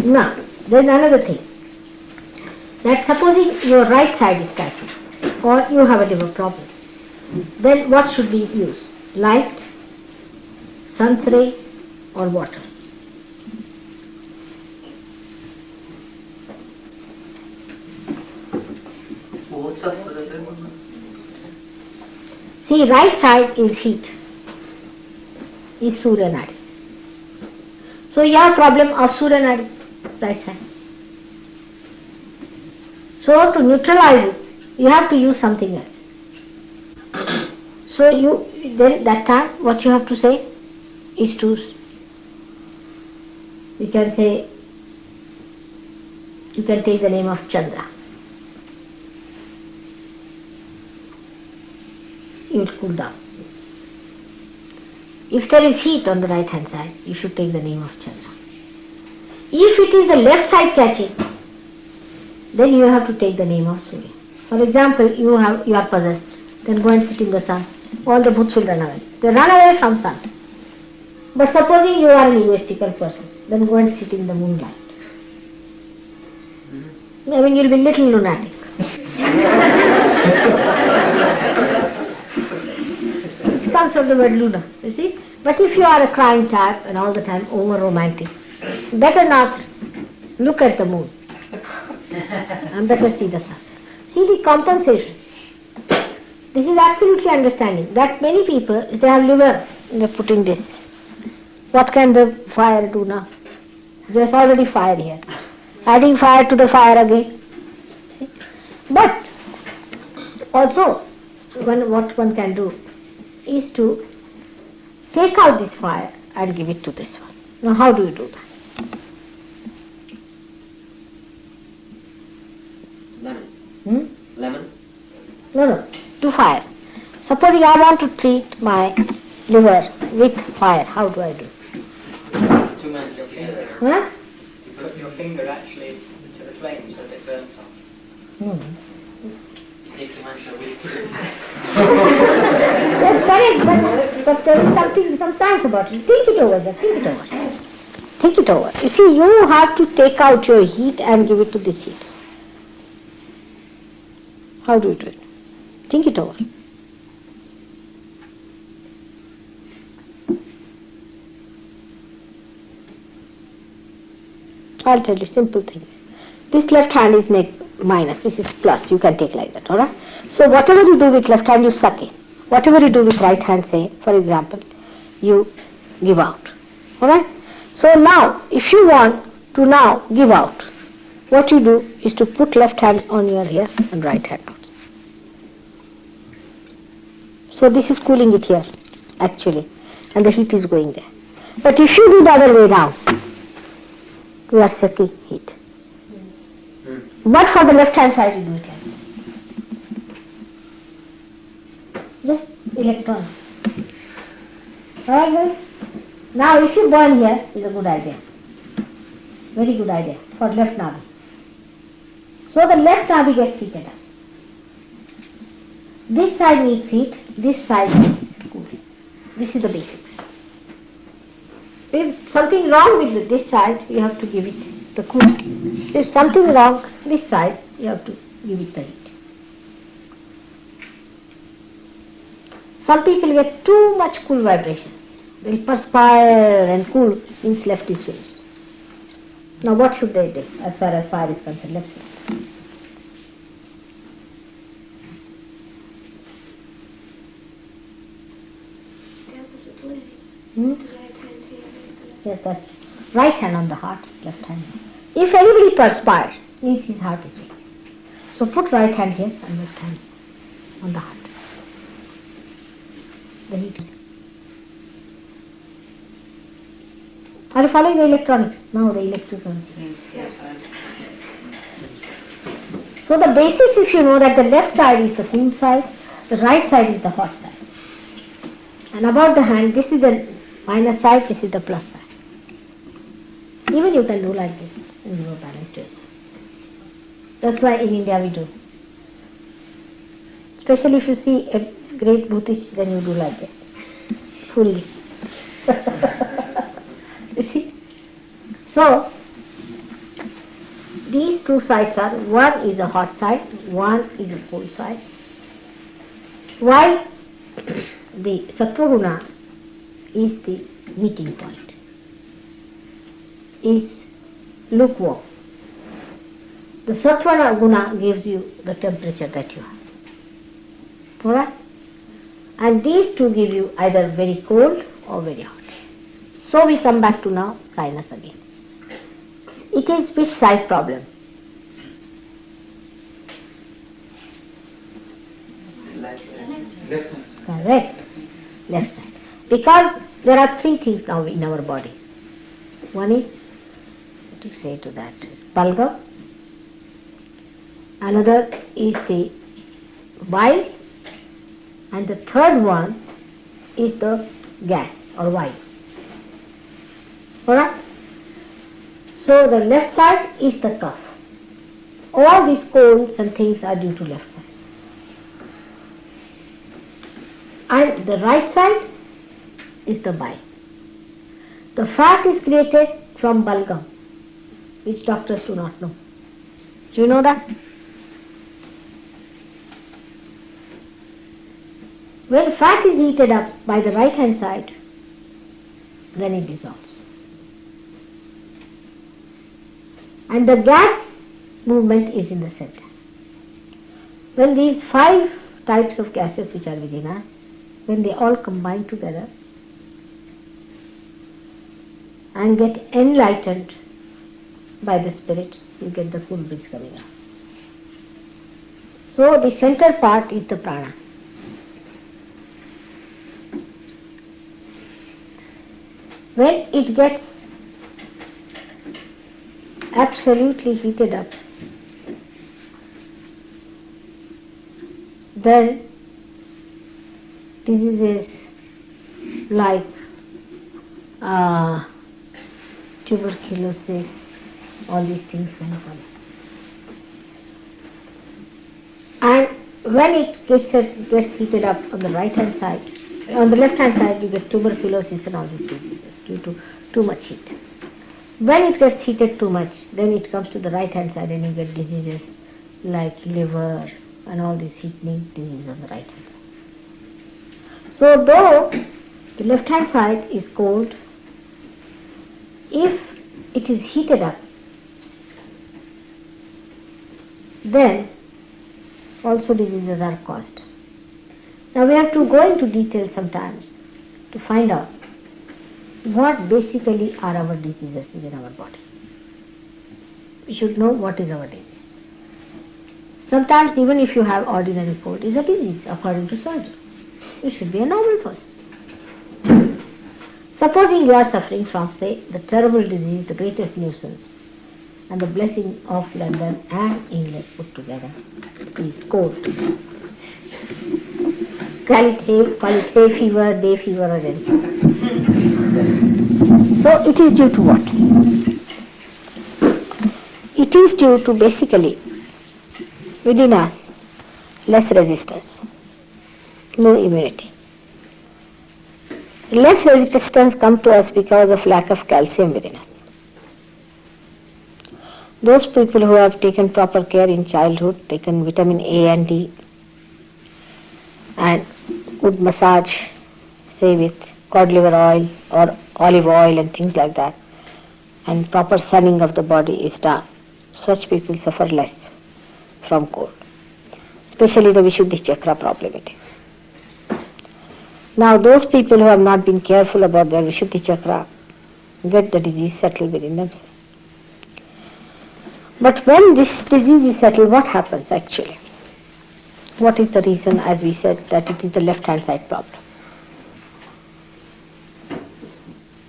Now, there is another thing. That supposing your right side is catching, or you have a liver problem, then what should we use? Light, sun's rays, or water? Water. See, right side is heat, is Surya Nadi. So you have problem of Surya Nadi, right side. So to neutralize it, you have to use something else. So then that time what you have to say is to, you can take the name of Chandra. You will cool down. If there is heat on the right hand side, you should take the name of Chandra. If it is the left side catching, then you have to take the name of Surya. For example, you are possessed, then go and sit in the sun. All the bhuts will run away. They run away from sun. But supposing you are an egoistical person, then go and sit in the moonlight. I mean, you'll be little lunatic. It comes from the word luna, you see. But if you are a crying type and all the time over romantic, better not look at the moon and better see the sun. See the compensations. This is absolutely understanding that many people, if they have liver, they are putting this. What can the fire do now? There's already fire here. Adding fire to the fire again. See? But also, what one can do is to take out this fire and give it to this one. Now how do you do that? Lemon. Lemon? No. Two fires. Supposing I want to treat my liver with fire, how do I do? To match your finger. Huh? You put your finger actually into the flame so that it burns off. You take the mantra with you. That's correct, but there is some science about it. Think it over. Think it over. You see, you have to take out your heat and give it to the seeds. How do you do it? Think it over. I'll tell you simple things. This left hand is made minus, this is plus, you can take like that, alright? So whatever you do with left hand, you suck in. Whatever you do with right hand, say, for example, you give out, alright? So now, if you want to now give out, what you do is to put left hand on your here and right hand out. So this is cooling it here, actually, and the heat is going there. But if you do the other way down, you are sucking heat. But for the left hand side you do it like this. Just electron. Alright guys? Now if you burn here, is a good idea. Very good idea for left navi. So the left navi gets heated up. This side needs heat, this side needs cooling. This is the basics. If something wrong with this side, you have to give it the cool. If something wrong this side, you have to give it the heat. Some people get too much cool vibrations. They'll perspire and cool, means left is finished. Now what should they do as far as fire is concerned? Let's see. Yes, that's right hand on the heart, left hand. If anybody perspires, means his heart is weak. So put right hand here and left hand on the heart. The heat is. Are you following the electronics? Now the electrical. Yes. So the basics, if you know that the left side is the cool side, the right side is the hot side. And about the hand, this is the minus side, this is the plus side. Even you can do like this and you will balance to yourself. That's why in India we do. Especially if you see a great Bhutish, then you do like this. Fully. You see? So, these two sides are, one is a hot side, one is a cold side. While the sattva guna is the meeting point, is lukewarm. The sattva guna gives you the temperature that you have. Alright? And these two give you either very cold or very hot. So we come back to now sinus again. It is which side problem? Correct. Left side. Because there are three things now in our body. One is, what do you say to that? Is bulga. Another is the bile. And the third one is the gas or vayu. Alright? So the left side is the cough. All these colds and things are due to left side. And the right side is the bile. The fat is created from bulgum, which doctors do not know. Do you know that? When fat is heated up by the right hand side, then it dissolves. And the gas movement is in the center. When these 5 types of gases which are within us, when they all combine together and get enlightened by the spirit, you get the full breeze coming out. So the center part is the prana. When it gets absolutely heated up, then diseases like tuberculosis, all these things can come. And when it gets heated up on the right hand side, on the left hand side you get tuberculosis and all these diseases due to too much heat. When it gets heated too much, then it comes to the right hand side and you get diseases like liver and all these heating diseases on the right hand side. So though the left hand side is cold, if it is heated up, then also diseases are caused. Now we have to go into detail sometimes to find out what basically are our diseases within our body. We should know what is our disease. Sometimes even if you have ordinary cold, is a disease according to surgery. You should be a normal person. Supposing you are suffering from, say, the terrible disease, the greatest nuisance, and the blessing of London and England put together is cold. Call it hay fever, day fever or anything. So it is due to what? It is due to basically within us less resistance, low immunity. Less resistance comes to us because of lack of calcium within us. Those people who have taken proper care in childhood, taken vitamin A and D, and good massage, say with cod liver oil or olive oil and things like that, and proper sunning of the body is done, such people suffer less from cold. Especially the Vishuddhi chakra problem it is. Now those people who have not been careful about their Vishuddhi chakra get the disease settled within themselves. But when this disease is settled, what happens actually? What is the reason, as we said, that it is the left hand side problem?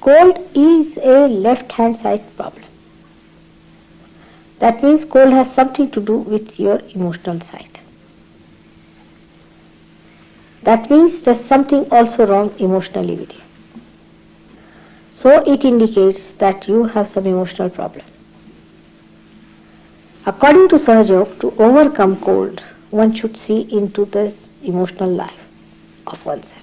Cold is a left hand side problem. That means cold has something to do with your emotional side. That means there's something also wrong emotionally with you. So it indicates that you have some emotional problem. According to Sahaja Yoga, to overcome cold, one should see into this emotional life of oneself.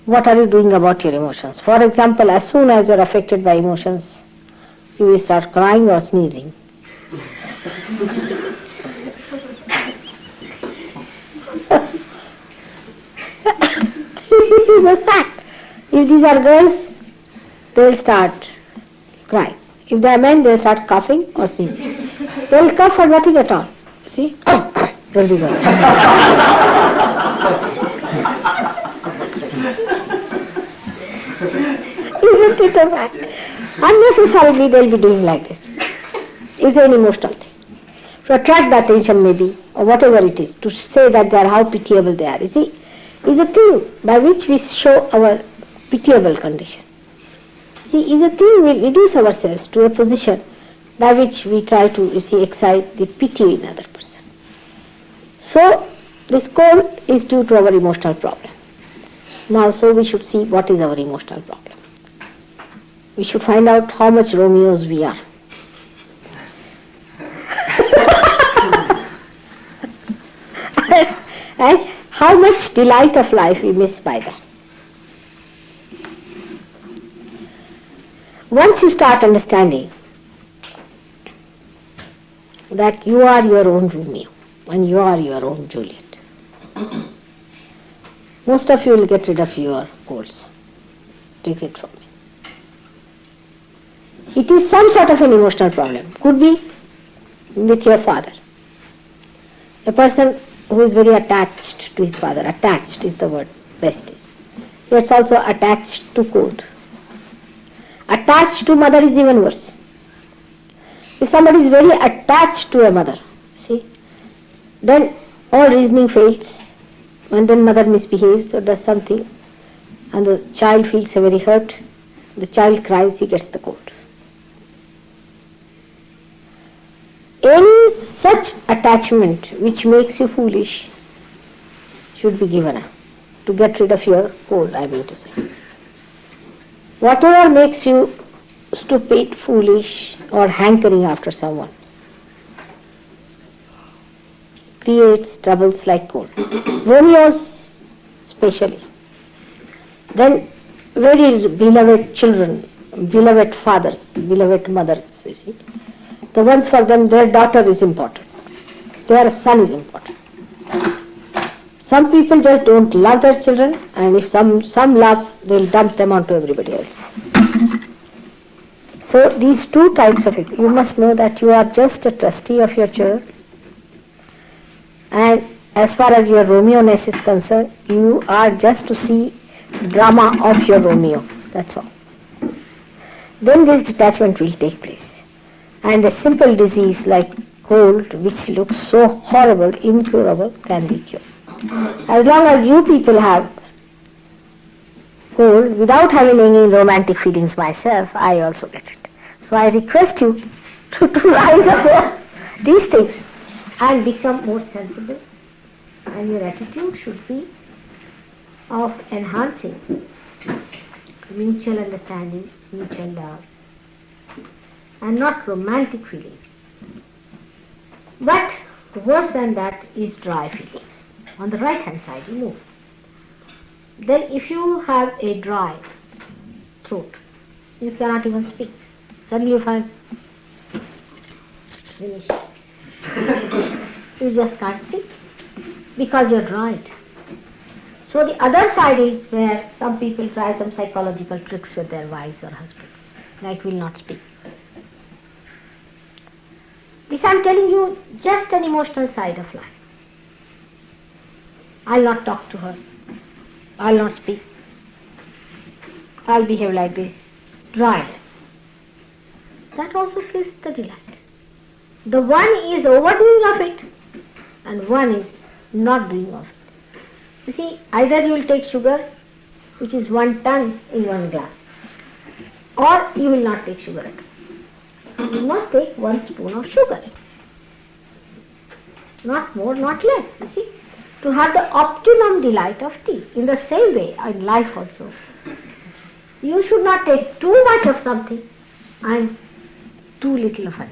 What are you doing about your emotions? For example, as soon as you are affected by emotions, you will start crying or sneezing. The fact. If these are girls, they will start crying. If they are men, they will start coughing or sneezing. They will cough for nothing at all. See? They'll be good. Isn't it a fact? Unnecessarily they will be doing like this. It's an emotional thing. To attract the attention maybe, or whatever it is, to say that they are how pitiable they are. You see, is a thing by which we show our pitiable condition. See, is a thing we reduce ourselves to a position by which we try to, excite the pity in another person. So, this cold is due to our emotional problem. Now, so we should see what is our emotional problem. We should find out how much Romeos we are. And how much delight of life we miss by that. Once you start understanding that you are your own Romeo and you are your own Juliet, most of you will get rid of your colds. Take it from me. It is some sort of an emotional problem. Could be with your father. A person who is very attached to his father. Attached is the word best is. It's also attached to cold. Attached to mother is even worse. If somebody is very attached to a mother, see, then all reasoning fails, and then mother misbehaves or does something, and the child feels very hurt. The child cries, he gets the cold. Any such attachment which makes you foolish should be given up to get rid of your cold, I mean to say. Whatever makes you stupid, foolish, or hankering after someone creates troubles like cold. Romeos especially. Then very beloved children, beloved fathers, beloved mothers, you see. The ones for them, their daughter is important. Their son is important. Some people just don't love their children, and if some love, they'll dump them onto everybody else. So these two types of it, you must know that you are just a trustee of your children, and as far as your Romeo-ness is concerned, you are just to see drama of your Romeo, that's all. Then this detachment will take place. And a simple disease like cold, which looks so horrible, incurable, can be cured. As long as you people have cold, without having any romantic feelings myself, I also get it. So I request you to rise above these things and become more sensible, and your attitude should be of enhancing mutual understanding, mutual love, and not romantic feelings. But worse than that is dry feelings. On the right hand side you move. Then if you have a dry throat, you cannot even speak. Suddenly you find finish. You just can't speak because you're dried. So the other side is where some people try some psychological tricks with their wives or husbands, like will not speak. This I'm telling you just an emotional side of life. I'll not talk to her. I'll not speak. I'll behave like this. Dryness. That also kills the delight. The one is overdoing of it, and one is not doing of it. You see, either you will take sugar, which is 1 ton in 1 glass, or you will not take sugar at all. You must take 1 spoon of sugar. Not more, not less, you see. To have the optimum delight of tea. In the same way, in life also. You should not take too much of something and too little of another.